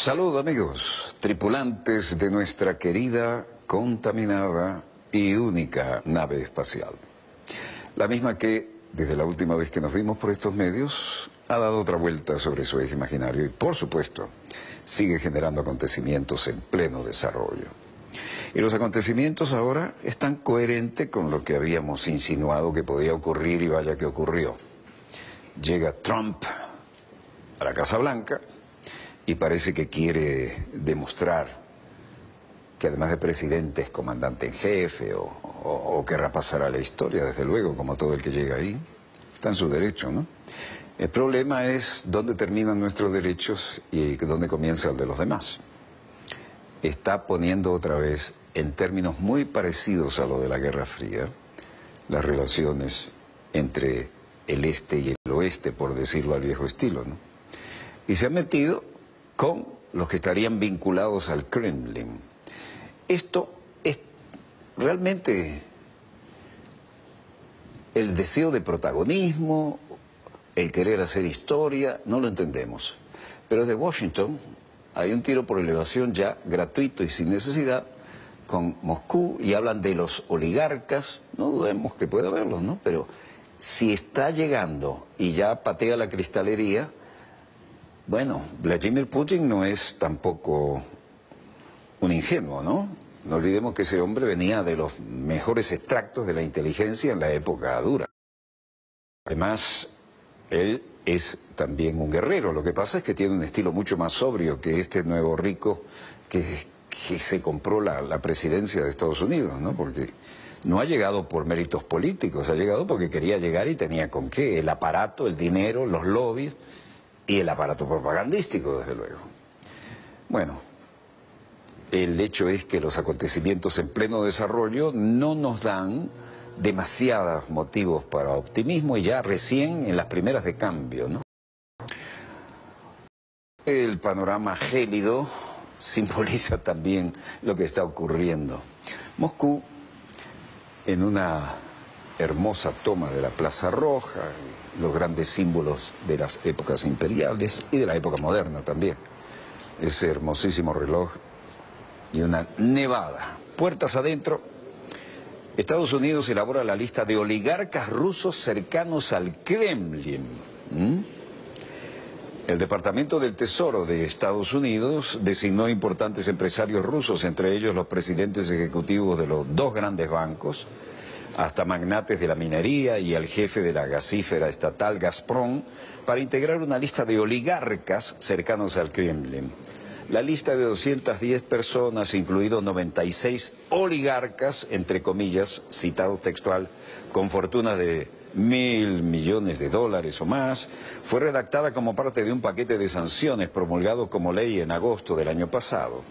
Salud amigos, tripulantes de nuestra querida, contaminada y única nave espacial. La misma que, desde la última vez que nos vimos por estos medios, ha dado otra vuelta sobre su eje imaginario y, por supuesto, sigue generando acontecimientos en pleno desarrollo. Y los acontecimientos ahora están coherentes con lo que habíamos insinuado que podía ocurrir y vaya que ocurrió. Llega Trump a la Casa Blanca y parece que quiere demostrar que además de presidente es comandante en jefe o querrá pasar a la historia, desde luego, como todo el que llega ahí. Está en su derecho, ¿no? El problema es dónde terminan nuestros derechos y dónde comienza el de los demás. Está poniendo otra vez, en términos muy parecidos a lo de la Guerra Fría, las relaciones entre el este y el oeste, por decirlo al viejo estilo, ¿no? Y se ha metido con los que estarían vinculados al Kremlin. Esto es realmente el deseo de protagonismo, el querer hacer historia, no lo entendemos. Pero desde Washington hay un tiro por elevación ya gratuito y sin necesidad con Moscú y hablan de los oligarcas, no dudemos que pueda haberlos, ¿no? Pero si está llegando y ya patea la cristalería, bueno, Vladimir Putin no es tampoco un ingenuo, ¿no? No olvidemos que ese hombre venía de los mejores extractos de la inteligencia en la época dura. Además, él es también un guerrero. Lo que pasa es que tiene un estilo mucho más sobrio que este nuevo rico que se compró la presidencia de Estados Unidos, ¿no? Porque no ha llegado por méritos políticos, ha llegado porque quería llegar y tenía con qué. El aparato, el dinero, los lobbies y el aparato propagandístico, desde luego. Bueno, el hecho es que los acontecimientos en pleno desarrollo no nos dan demasiados motivos para optimismo y ya recién en las primeras de cambio, ¿no? El panorama gélido simboliza también lo que está ocurriendo. Moscú, en una hermosa toma de la Plaza Roja, los grandes símbolos de las épocas imperiales y de la época moderna también. Ese hermosísimo reloj y una nevada. Puertas adentro, Estados Unidos elabora la lista de oligarcas rusos cercanos al Kremlin. El Departamento del Tesoro de Estados Unidos designó importantes empresarios rusos, entre ellos los presidentes ejecutivos de los dos grandes bancos, hasta magnates de la minería y al jefe de la gasífera estatal Gazprom, para integrar una lista de oligarcas cercanos al Kremlin. La lista de 210 personas, incluidos 96 oligarcas, entre comillas, citado textual, con fortunas de $1.000 millones o más, fue redactada como parte de un paquete de sanciones promulgado como ley en agosto del año pasado.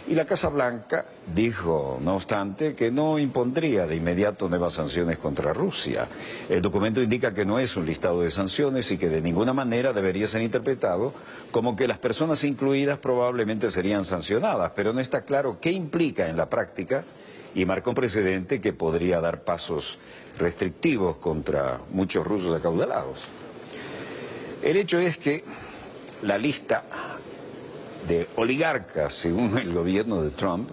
Y la Casa Blanca dijo, no obstante, que no impondría de inmediato nuevas sanciones contra Rusia. El documento indica que no es un listado de sanciones y que de ninguna manera debería ser interpretado como que las personas incluidas probablemente serían sancionadas, pero no está claro qué implica en la práctica y marca un precedente que podría dar pasos restrictivos contra muchos rusos acaudalados. El hecho es que la lista de oligarcas, según el gobierno de Trump,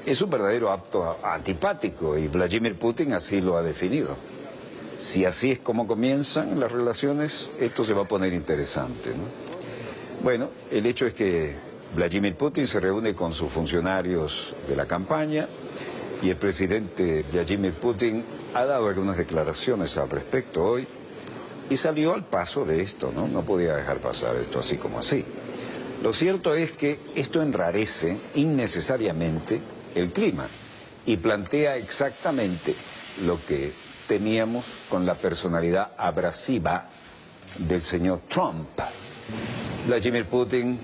es un verdadero acto antipático y Vladimir Putin así lo ha definido. Si así es como comienzan las relaciones, esto se va a poner interesante, ¿no? Bueno, el hecho es que Vladimir Putin se reúne con sus funcionarios de la campaña y el presidente Vladimir Putin ha dado algunas declaraciones al respecto hoy y salió al paso de esto, ¿no? No podía dejar pasar esto así como así. Lo cierto es que esto enrarece innecesariamente el clima y plantea exactamente lo que teníamos con la personalidad abrasiva del señor Trump. Vladimir Putin,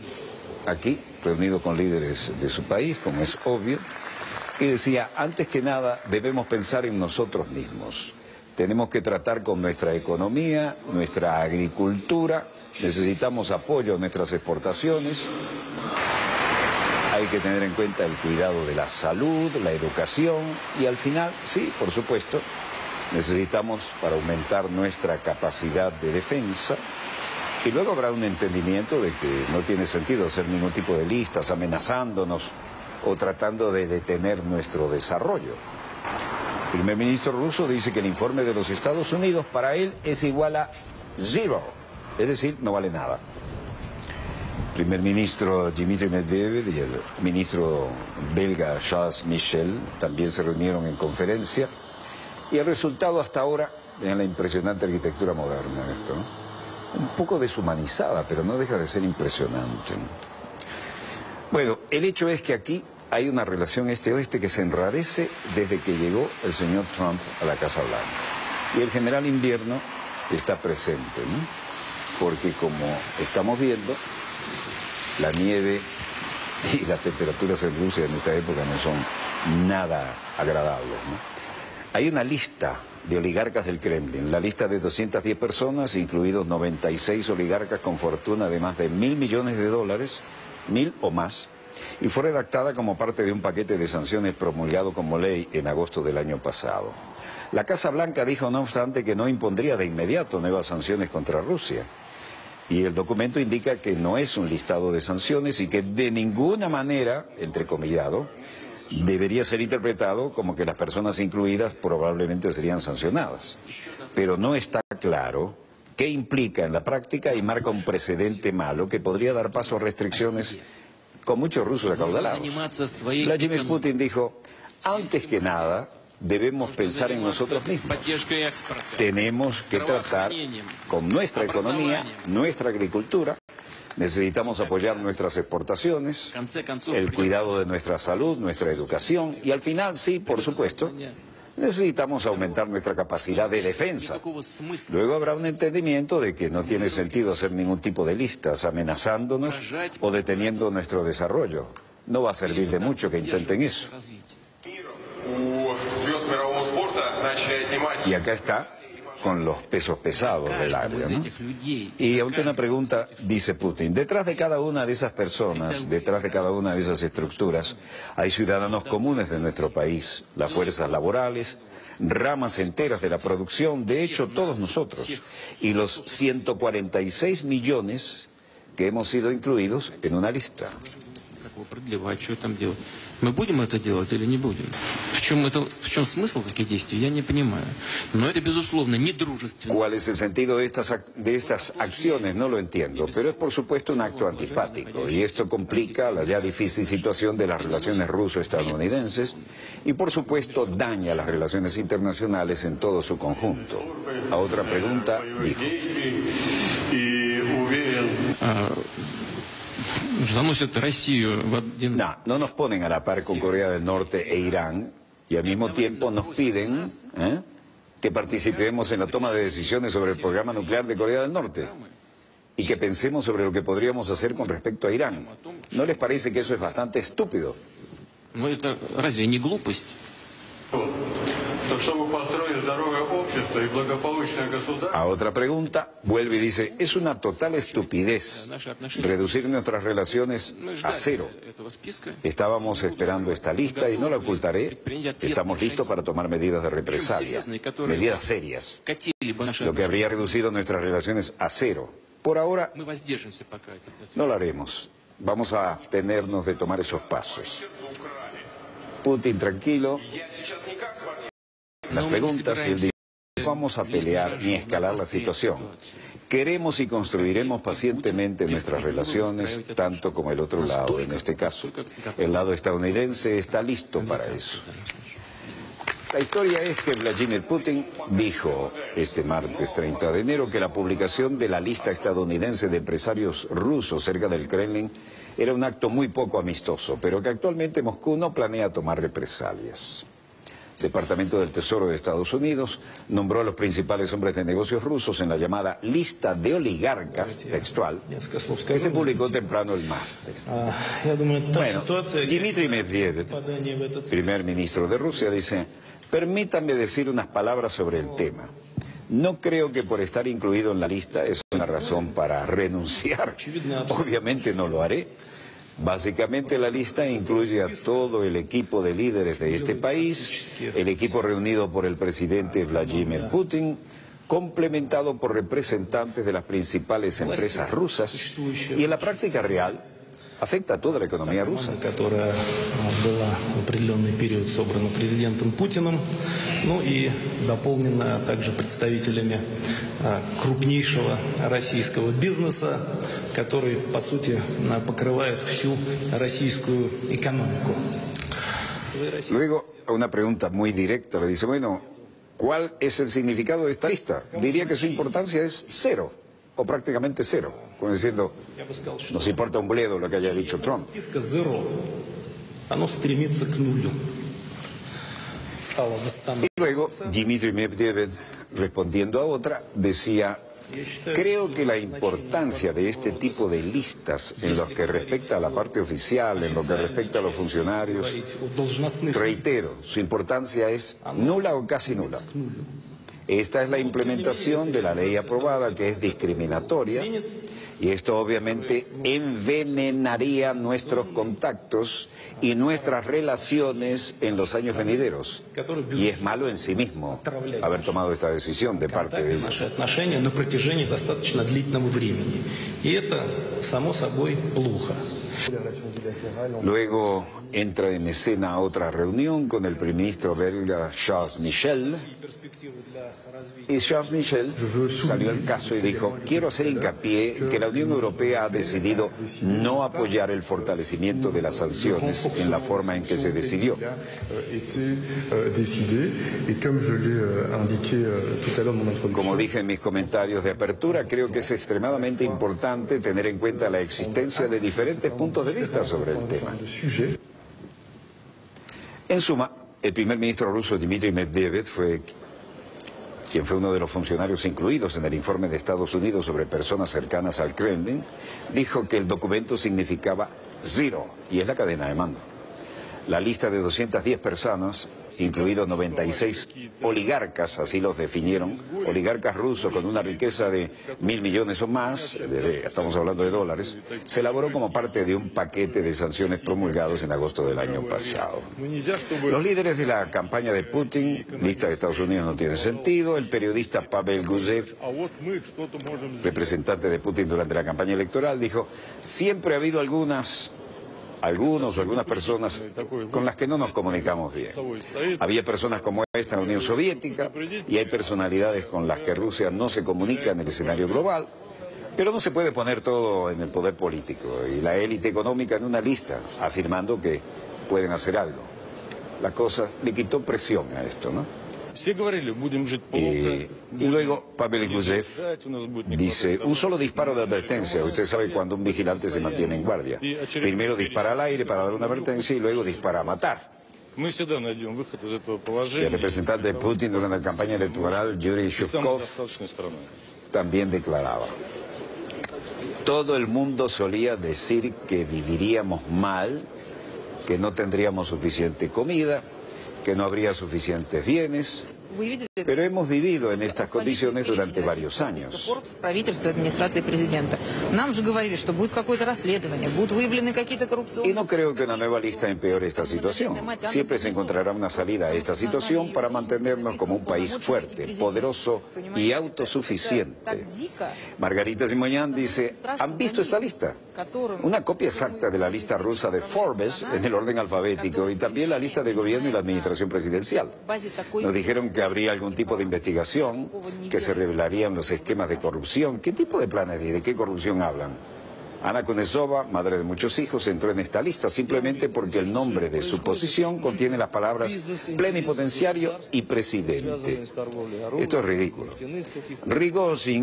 aquí, reunido con líderes de su país, como es obvio, y decía, antes que nada debemos pensar en nosotros mismos. Tenemos que tratar con nuestra economía, nuestra agricultura, necesitamos apoyo a nuestras exportaciones, hay que tener en cuenta el cuidado de la salud, la educación y al final, sí, por supuesto, necesitamos para aumentar nuestra capacidad de defensa Y luego habrá un entendimiento de que no tiene sentido hacer ningún tipo de listas amenazándonos o tratando de detener nuestro desarrollo. El primer ministro ruso dice que el informe de los Estados Unidos para él es igual a zero, es decir, no vale nada. El primer ministro Dmitry Medvedev y el ministro belga Charles Michel también se reunieron en conferencia y el resultado hasta ahora, en la impresionante arquitectura moderna esto, ¿no? Un poco deshumanizada, pero no deja de ser impresionante. Bueno, el hecho es que aquí hay una relación este-oeste que se enrarece desde que llegó el señor Trump a la Casa Blanca. Y el general Invierno está presente, ¿no? Porque como estamos viendo, la nieve y las temperaturas en Rusia en esta época no son nada agradables, ¿no? Hay una lista de oligarcas del Kremlin, la lista de 210 personas, incluidos 96 oligarcas con fortuna de más de $1.000 millones, 1.000 o más, y fue redactada como parte de un paquete de sanciones promulgado como ley en agosto del año pasado. La Casa Blanca dijo, no obstante, que no impondría de inmediato nuevas sanciones contra Rusia. Y el documento indica que no es un listado de sanciones y que de ninguna manera, entrecomillado, debería ser interpretado como que las personas incluidas probablemente serían sancionadas. Pero no está claro qué implica en la práctica y marca un precedente malo que podría dar paso a restricciones con muchos rusos acaudalados. Vladimir Putin dijo, antes que nada, debemos pensar en nosotros mismos. Tenemos que tratar con nuestra economía, nuestra agricultura. Necesitamos apoyar nuestras exportaciones, el cuidado de nuestra salud, nuestra educación y al final, sí, por supuesto, necesitamos aumentar nuestra capacidad de defensa. Luego habrá un entendimiento de que no tiene sentido hacer ningún tipo de listas amenazándonos o deteniendo nuestro desarrollo. No va a servir de mucho que intenten eso. Y acá está con los pesos pesados del área, ¿no? Y a una pregunta, dice Putin, detrás de cada una de esas personas, detrás de cada una de esas estructuras, hay ciudadanos comunes de nuestro país, las fuerzas laborales, ramas enteras de la producción, de hecho todos nosotros, y los 146 millones que hemos sido incluidos en una lista. Мы будем это делать или не будем? В чем смысл таких действий, я не понимаю. Но это, безусловно, недружественно. ¿Cuál es el sentido de estas acciones? No lo entiendo, pero es por supuesto un acto antipático y esto complica la ya difícil situación de las relaciones ruso-estadounidenses y por supuesto daña las relaciones internacionales en todo su conjunto. A otra pregunta, dijo. No nos ponen a la par con Corea del Norte e Irán y al mismo tiempo nos piden que participemos en la toma de decisiones sobre el programa nuclear de Corea del Norte y que pensemos sobre lo que podríamos hacer con respecto a Irán. ¿No les parece que eso es bastante estúpido? A otra pregunta, vuelve y dice, es una total estupidez reducir nuestras relaciones a cero. Estábamos esperando esta lista y no la ocultaré, estamos listos para tomar medidas de represalia, medidas serias, lo que habría reducido nuestras relaciones a cero. Por ahora, no lo haremos, vamos a abstenernos de tomar esos pasos. Putin tranquilo. Las preguntas, y él dice, no vamos a pelear ni a escalar la situación. Queremos y construiremos pacientemente nuestras relaciones, tanto como el otro lado. En este caso, el lado estadounidense está listo para eso. La historia es que Vladimir Putin dijo este martes 30 de enero que la publicación de la lista estadounidense de empresarios rusos cerca del Kremlin era un acto muy poco amistoso, pero que actualmente Moscú no planea tomar represalias. El Departamento del Tesoro de Estados Unidos nombró a los principales hombres de negocios rusos en la llamada lista de oligarcas textual que se publicó temprano el martes. Bueno, Dmitry Medvedev, primer ministro de Rusia, dice, permítanme decir unas palabras sobre el tema. No creo que por estar incluido en la lista es una razón para renunciar. Obviamente no lo haré. Básicamente la lista incluye a todo el equipo de líderes de este país, el equipo reunido por el presidente Vladimir Putin, complementado por representantes de las principales empresas rusas y en la práctica real afecta a toda la economía rusa. Которая была в определенный период собрана президентом Путиным, ну и дополнена также представителями крупнейшего российского бизнеса, который, по сути, покрывает всю российскую экономику. Luego, una pregunta muy directa, le dice, bueno, ¿cuál es el significado de esta lista? Diría que su importancia es cero, o prácticamente cero, como diciendo, nos importa un bledo lo que haya dicho Trump. Y luego, Dmitry Medvedev, respondiendo a otra, decía, creo que la importancia de este tipo de listas en lo que respecta a la parte oficial, en lo que respecta a los funcionarios, reitero, su importancia es nula o casi nula. Esta es la implementación de la ley aprobada que es discriminatoria y esto obviamente envenenaría nuestros contactos y nuestras relaciones en los años venideros. Y es malo en sí mismo haber tomado esta decisión de parte de ellos. Luego entra en escena otra reunión con el primer ministro belga Charles Michel. Y Charles Michel salió al caso y dijo, quiero hacer hincapié que la Unión Europea ha decidido no apoyar el fortalecimiento de las sanciones en la forma en que se decidió. Como dije en mis comentarios de apertura, creo que es extremadamente importante tener en cuenta la existencia de diferentes puntos de vista sobre el tema. En suma, el primer ministro ruso Dmitry Medvedev quien fue uno de los funcionarios incluidos en el informe de Estados Unidos sobre personas cercanas al Kremlin, dijo que el documento significaba cero, y es la cadena de mando. La lista de 210 personas, incluidos 96 oligarcas, así los definieron, oligarcas rusos con una riqueza de 1.000 millones o más, estamos hablando de dólares, se elaboró como parte de un paquete de sanciones promulgados en agosto del año pasado. Los líderes de la campaña de Putin, lista de Estados Unidos no tiene sentido, el periodista Pavel Gusev, representante de Putin durante la campaña electoral, dijo, siempre ha habido algunos o algunas personas con las que no nos comunicamos bien. Había personas como esta en la Unión Soviética y hay personalidades con las que Rusia no se comunica en el escenario global, pero no se puede poner todo en el poder político y la élite económica en una lista, afirmando que pueden hacer algo. La cosa le quitó presión a esto, ¿no? Y luego Pavel Gusev dice, un solo disparo de advertencia. Usted sabe cuando un vigilante se mantiene en guardia. Primero dispara al aire para dar una advertencia y luego dispara a matar. El representante de Putin durante la campaña electoral, Yuri Shukov, también declaraba, todo el mundo solía decir que viviríamos mal, que no tendríamos suficiente comida, que no habría suficientes bienes, pero hemos vivido en estas condiciones durante varios años. Y no creo que una nueva lista empeore esta situación. Siempre se encontrará una salida a esta situación para mantenernos como un país fuerte, poderoso y autosuficiente. Margarita Simoyan dice, ¿han visto esta lista? Una copia exacta de la lista rusa de Forbes en el orden alfabético y también la lista del gobierno y la administración presidencial. Nos dijeron que habría algún tipo de investigación, que se revelarían los esquemas de corrupción. ¿Qué tipo de planes y de qué corrupción hablan? Ana Kuznetsova, madre de muchos hijos, entró en esta lista simplemente porque el nombre de su posición contiene las palabras plenipotenciario y presidente. Esto es ridículo.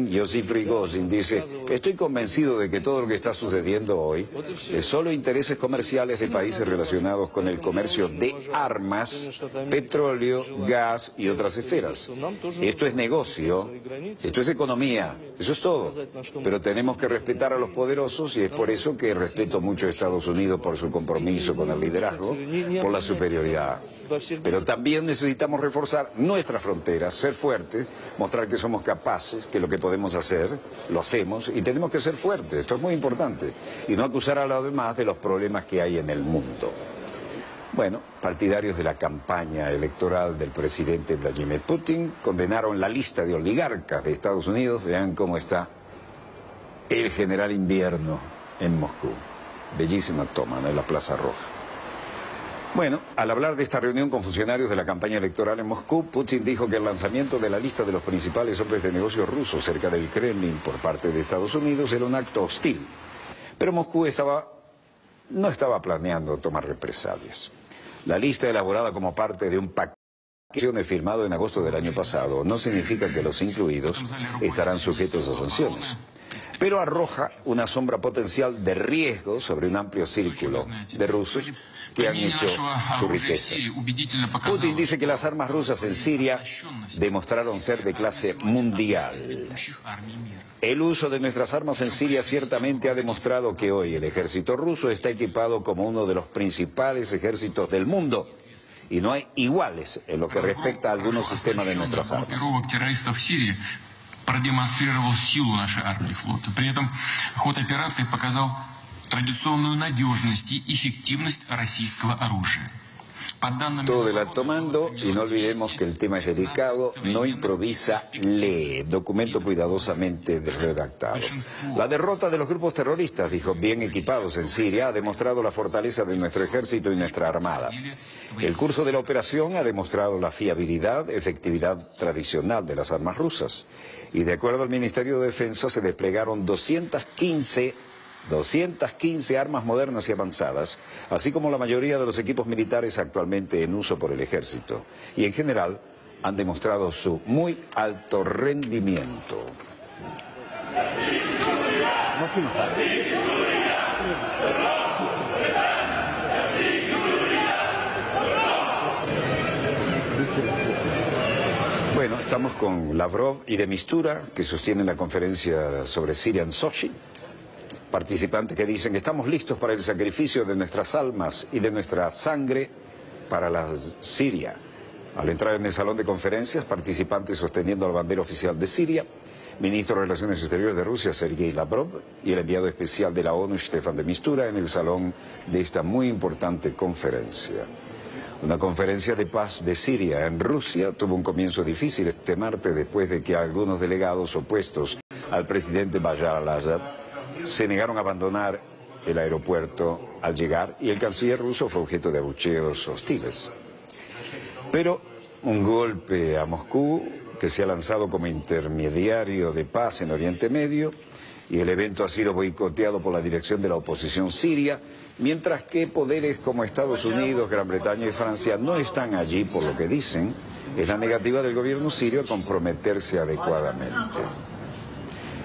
Yosif Rigozin dice, estoy convencido de que todo lo que está sucediendo hoy es solo intereses comerciales de países relacionados con el comercio de armas, petróleo, gas y otras esferas. Esto es negocio, esto es economía, eso es todo. Pero tenemos que respetar a los poderosos y es por eso que respeto mucho a Estados Unidos por su compromiso con el liderazgo, por la superioridad. Pero también necesitamos reforzar nuestras fronteras, ser fuertes, mostrar que somos capaces, que lo que podemos hacer, lo hacemos y tenemos que ser fuertes. Esto es muy importante. Y no acusar a los demás de los problemas que hay en el mundo. Bueno, partidarios de la campaña electoral del presidente Vladimir Putin condenaron la lista de oligarcas de Estados Unidos. Vean cómo está el general Invierno en Moscú. Bellísima toma, ¿no?, en la Plaza Roja. Bueno, al hablar de esta reunión con funcionarios de la campaña electoral en Moscú, Putin dijo que el lanzamiento de la lista de los principales hombres de negocios rusos cerca del Kremlin por parte de Estados Unidos era un acto hostil. Pero Moscú no estaba planeando tomar represalias. La lista elaborada como parte de un paquete de acciones firmado en agosto del año pasado no significa que los incluidos estarán sujetos a sanciones, pero arroja una sombra potencial de riesgo sobre un amplio círculo de rusos que han hecho su riqueza. Putin dice que las armas rusas en Siria demostraron ser de clase mundial. El uso de nuestras armas en Siria ciertamente ha demostrado que hoy el ejército ruso está equipado como uno de los principales ejércitos del mundo y no hay iguales en lo que respecta a algunos sistemas de nuestras armas. Продемонстрировал силу нашей армии и флота. При этом ход операции показал традиционную надежность и эффективность российского оружия. Todo del alto mando, y no olvidemos que el tema es delicado, no improvisa, lee, documento cuidadosamente redactado. La derrota de los grupos terroristas, dijo, bien equipados en Siria, ha demostrado la fortaleza de nuestro ejército y nuestra armada. El curso de la operación ha demostrado la fiabilidad, efectividad tradicional de las armas rusas. Y de acuerdo al Ministerio de Defensa se desplegaron 215 armas modernas y avanzadas, así como la mayoría de los equipos militares actualmente en uso por el ejército. Y en general han demostrado su muy alto rendimiento. Bueno, estamos con Lavrov y de Mistura, que sostienen la conferencia sobre Siria en Sochi. Participantes que dicen que estamos listos para el sacrificio de nuestras almas y de nuestra sangre para la Siria. Al entrar en el salón de conferencias, participantes sosteniendo la bandera oficial de Siria, ministro de Relaciones Exteriores de Rusia, Sergei Lavrov, y el enviado especial de la ONU, Stefan de Mistura, en el salón de esta muy importante conferencia. Una conferencia de paz de Siria en Rusia tuvo un comienzo difícil este martes después de que algunos delegados opuestos al presidente Bashar al-Assad se negaron a abandonar el aeropuerto al llegar y el canciller ruso fue objeto de abucheos hostiles. Pero un golpe a Moscú, que se ha lanzado como intermediario de paz en Oriente Medio, y el evento ha sido boicoteado por la dirección de la oposición siria, mientras que poderes como Estados Unidos, Gran Bretaña y Francia no están allí por lo que dicen, es la negativa del gobierno sirio a comprometerse adecuadamente.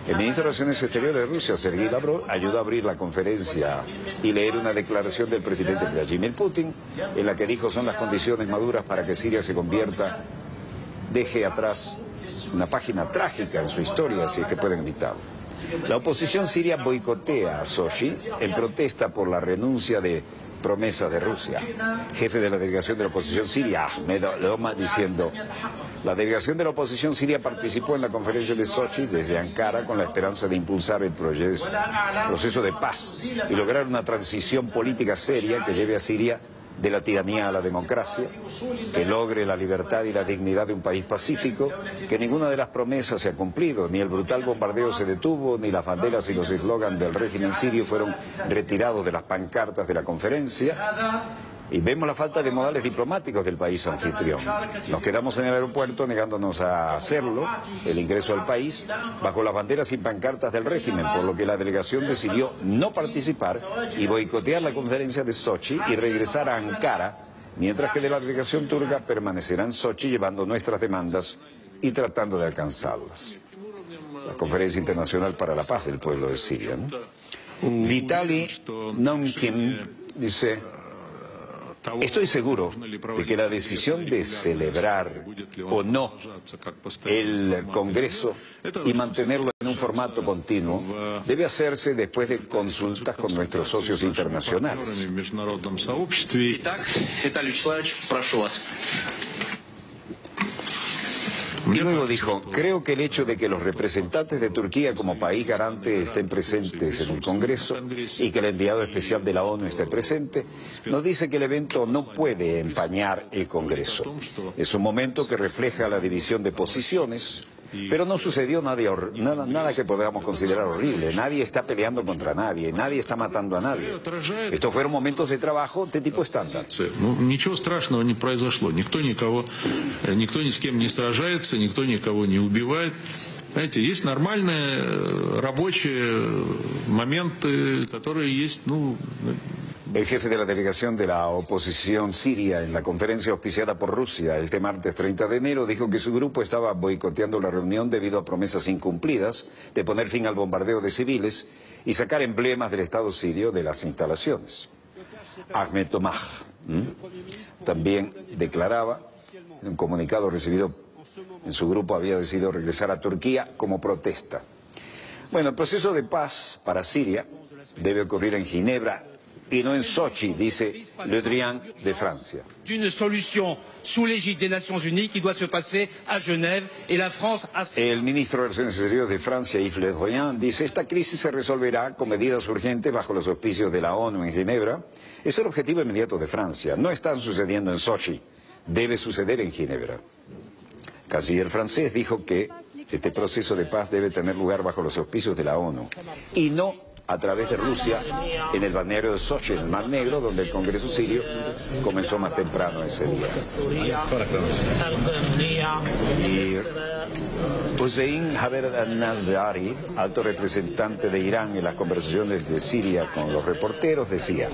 El ministro de Relaciones Exteriores de Rusia, Sergei Lavrov, ayudó a abrir la conferencia y leer una declaración del presidente Vladimir Putin, en la que dijo son las condiciones maduras para que Siria se convierta, deje atrás una página trágica en su historia, si es que pueden evitarlo. La oposición siria boicotea a Sochi en protesta por la renuncia de promesas de Rusia. Jefe de la delegación de la oposición siria, Ahmed Loma, diciendo: la delegación de la oposición siria participó en la conferencia de Sochi desde Ankara con la esperanza de impulsar el proceso de paz y lograr una transición política seria que lleve a Siria de la tiranía a la democracia, que logre la libertad y la dignidad de un país pacífico, que ninguna de las promesas se ha cumplido, ni el brutal bombardeo se detuvo, ni las banderas y los eslogans del régimen sirio fueron retirados de las pancartas de la conferencia. Y vemos la falta de modales diplomáticos del país anfitrión. Nos quedamos en el aeropuerto negándonos a hacerlo, el ingreso al país, bajo las banderas y pancartas del régimen, por lo que la delegación decidió no participar y boicotear la conferencia de Sochi y regresar a Ankara, mientras que de la delegación turca permanecerá en Sochi llevando nuestras demandas y tratando de alcanzarlas. La Conferencia Internacional para la Paz del Pueblo de Siria, ¿no? Vitaly Nomkin dice: estoy seguro de que la decisión de celebrar o no el Congreso y mantenerlo en un formato continuo debe hacerse después de consultas con nuestros socios internacionales. Y luego dijo, creo que el hecho de que los representantes de Turquía como país garante estén presentes en el Congreso y que el enviado especial de la ONU esté presente, nos dice que el evento no puede empañar el Congreso. Es un momento que refleja la división de posiciones, pero no sucedió nada que podamos considerar horrible. Nadie está peleando contra nadie, nadie está matando a nadie. Estos fueron momentos de trabajo de tipo estándar. Ничего страшного не произошло. Никто ни с кем не сражается, никто никого не убивает. Знаете, есть нормальные рабочие моменты, которые есть, El jefe de la delegación de la oposición siria en la conferencia auspiciada por Rusia este martes 30 de enero dijo que su grupo estaba boicoteando la reunión debido a promesas incumplidas de poner fin al bombardeo de civiles y sacar emblemas del Estado sirio de las instalaciones. Ahmed Tomah también declaraba en un comunicado recibido en su grupo había decidido regresar a Turquía como protesta. Bueno, el proceso de paz para Siria debe ocurrir en Ginebra y no en Sochi, dice Le Drian de Francia. D'une solution sous l'égide des Nations Unies qui doit se passer à Genève et la France a... El ministro de Relaciones Exteriores de Francia, Yves Le Drian, dice esta crisis se resolverá con medidas urgentes bajo los auspicios de la ONU en Ginebra. Es el objetivo inmediato de Francia. No están sucediendo en Sochi. Debe suceder en Ginebra. El canciller francés dijo que este proceso de paz debe tener lugar bajo los auspicios de la ONU y no a través de Rusia en el balneario de Sochi, en el Mar Negro, donde el Congreso sirio comenzó más temprano ese día. Y Hossein Haber-Nazari, alto representante de Irán en las conversaciones de Siria con los reporteros, decía: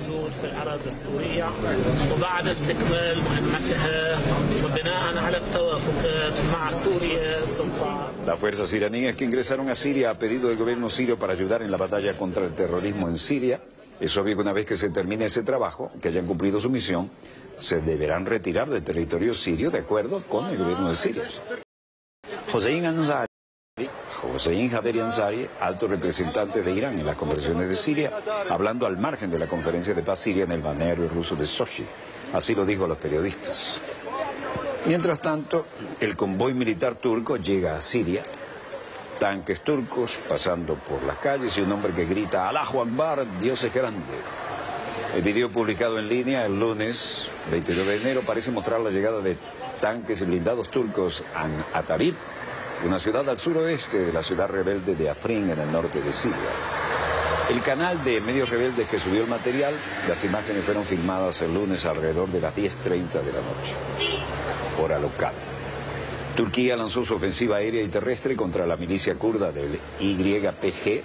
las fuerzas iraníes que ingresaron a Siria a pedido del gobierno sirio para ayudar en la batalla contra el terrorismo en Siria, es obvio que una vez que se termine ese trabajo, que hayan cumplido su misión, se deberán retirar del territorio sirio de acuerdo con el gobierno de Siria. Hossein Haber-Nazari, alto representante de Irán en las conversaciones de Siria, hablando al margen de la conferencia de paz siria en el balneario ruso de Sochi. Así lo dijo a los periodistas. Mientras tanto, el convoy militar turco llega a Siria, tanques turcos pasando por las calles y un hombre que grita Allahu Akbar, Dios es grande. El video publicado en línea el lunes 22 de enero parece mostrar la llegada de tanques y blindados turcos a Atarib, una ciudad al suroeste de la ciudad rebelde de Afrin en el norte de Siria. El canal de medios rebeldes que subió el material, las imágenes fueron filmadas el lunes alrededor de las 10:30 de la noche, hora local. Turquía lanzó su ofensiva aérea y terrestre contra la milicia kurda del YPG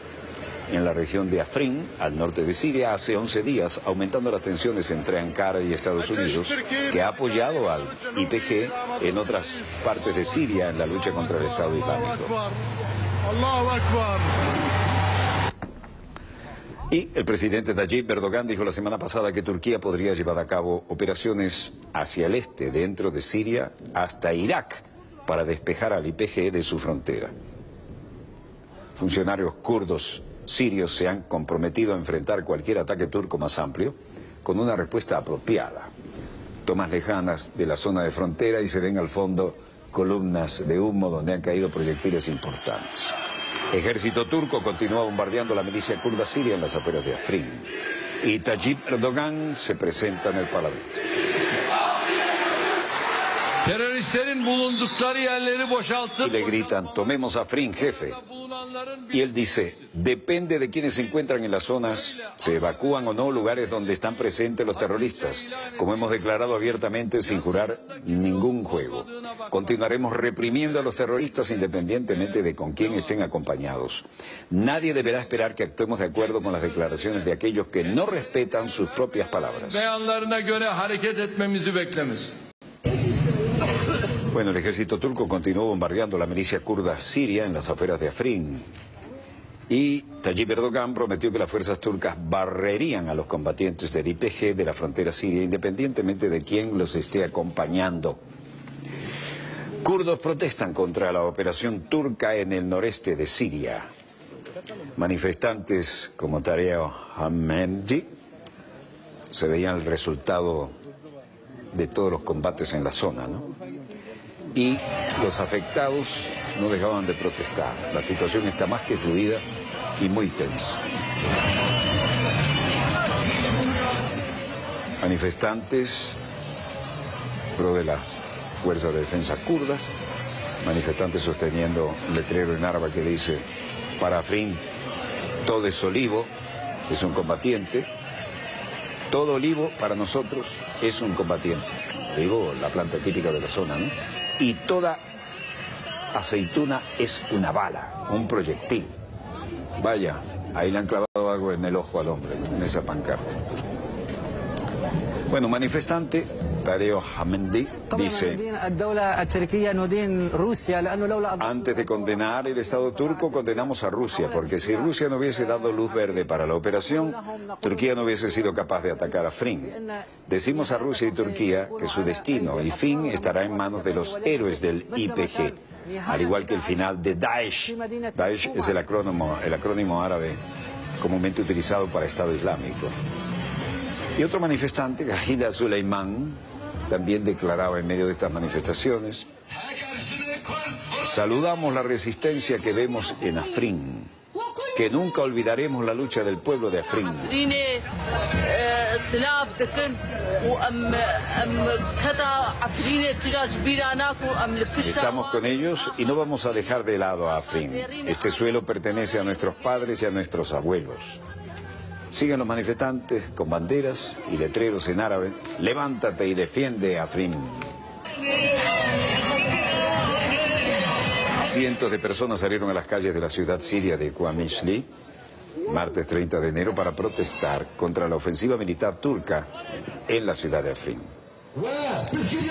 en la región de Afrin, al norte de Siria, hace 11 días, aumentando las tensiones entre Ankara y Estados Unidos, que ha apoyado al YPG en otras partes de Siria en la lucha contra el Estado Islámico. Y el presidente Tayyip Erdogan dijo la semana pasada que Turquía podría llevar a cabo operaciones hacia el este, dentro de Siria, hasta Irak, para despejar al YPG de su frontera. Funcionarios kurdos sirios se han comprometido a enfrentar cualquier ataque turco más amplio con una respuesta apropiada. Tomas lejanas de la zona de frontera y se ven al fondo columnas de humo donde han caído proyectiles importantes. Ejército turco continúa bombardeando la milicia kurda siria en las afueras de Afrin. Y Tayyip Erdogan se presenta en el Parlamento. Y le gritan, tomemos Afrin, jefe. Y él dice, depende de quienes se encuentran en las zonas, se evacúan o no lugares donde están presentes los terroristas, como hemos declarado abiertamente sin jurar ningún juego. Continuaremos reprimiendo a los terroristas independientemente de con quién estén acompañados. Nadie deberá esperar que actuemos de acuerdo con las declaraciones de aquellos que no respetan sus propias palabras. Bueno, el ejército turco continuó bombardeando la milicia kurda siria en las afueras de Afrin. Y Tayyip Erdogan prometió que las fuerzas turcas barrerían a los combatientes del YPG de la frontera siria, independientemente de quién los esté acompañando. Kurdos protestan contra la operación turca en el noreste de Siria. Manifestantes como Tareo Hammenci se veían el resultado de todos los combates en la zona, ¿no? y los afectados no dejaban de protestar. La situación está más que fluida y muy tensa. Manifestantes pro de las fuerzas de defensa kurdas, manifestantes sosteniendo un letrero en árabe que dice: para Afrin todo es olivo, es un combatiente. Todo olivo para nosotros es un combatiente. Olivo, la planta típica de la zona, ¿no? Y toda aceituna es una bala, un proyectil. Vaya, ahí le han clavado algo en el ojo al hombre, en esa pancarta. Bueno, manifestante Tareo Hamendi dice: antes de condenar el Estado turco, condenamos a Rusia, porque si Rusia no hubiese dado luz verde para la operación, Turquía no hubiese sido capaz de atacar a Afrin. Decimos a Rusia y Turquía que su destino y fin estará en manos de los héroes del YPG, al igual que el final de Daesh. Daesh es el acrónimo árabe comúnmente utilizado para Estado Islámico. Y otro manifestante, Gahida Suleiman, también declaraba en medio de estas manifestaciones: saludamos la resistencia que vemos en Afrin, que nunca olvidaremos la lucha del pueblo de Afrin. Estamos con ellos y no vamos a dejar de lado a Afrin. Este suelo pertenece a nuestros padres y a nuestros abuelos. Siguen los manifestantes con banderas y letreros en árabe: levántate y defiende a Afrin. Cientos de personas salieron a las calles de la ciudad siria de Qamishli, martes 30 de enero, para protestar contra la ofensiva militar turca en la ciudad de Afrin.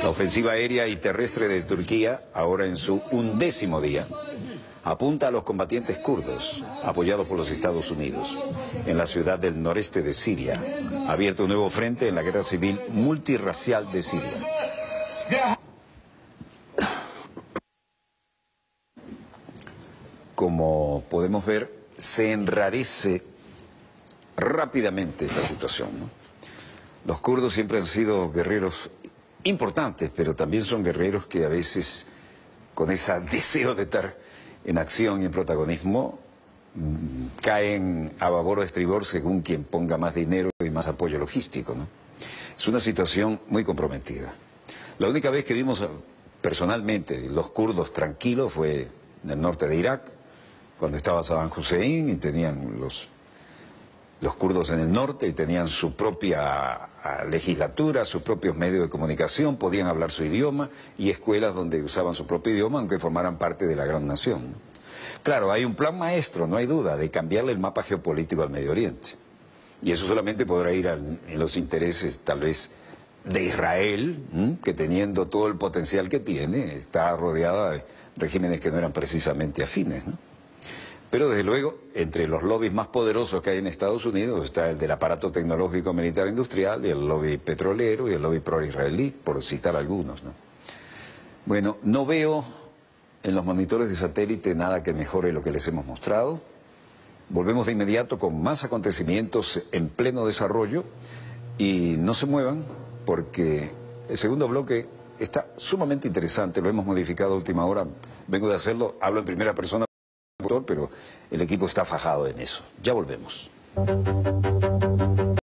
La ofensiva aérea y terrestre de Turquía, ahora en su 11º día, apunta a los combatientes kurdos, apoyados por los Estados Unidos, en la ciudad del noreste de Siria. Ha abierto un nuevo frente en la guerra civil multirracial de Siria. Como podemos ver, se enrarece rápidamente esta situación, ¿no? Los kurdos siempre han sido guerreros importantes, pero también son guerreros que a veces, con ese deseo de estar en acción y en protagonismo, caen a babor o estribor según quien ponga más dinero y más apoyo logístico, ¿no? Es una situación muy comprometida. La única vez que vimos personalmente los kurdos tranquilos fue en el norte de Irak, cuando estaba Saddam Hussein y tenían los kurdos en el norte y tenían su propia legislatura, sus propios medios de comunicación, podían hablar su idioma y escuelas donde usaban su propio idioma, aunque formaran parte de la gran nación, ¿no? Claro, hay un plan maestro, no hay duda, de cambiarle el mapa geopolítico al Medio Oriente. Y eso solamente podrá ir en los intereses, tal vez, de Israel, que teniendo todo el potencial que tiene, está rodeada de regímenes que no eran precisamente afines, ¿no? Pero desde luego, entre los lobbies más poderosos que hay en Estados Unidos está el del aparato tecnológico militar industrial, y el lobby petrolero y el lobby pro-israelí, por citar algunos, ¿no? Bueno, no veo en los monitores de satélite nada que mejore lo que les hemos mostrado. Volvemos de inmediato con más acontecimientos en pleno desarrollo y no se muevan porque el segundo bloque está sumamente interesante, lo hemos modificado a última hora, vengo de hacerlo, hablo en primera persona, pero el equipo está fajado en eso. Ya volvemos.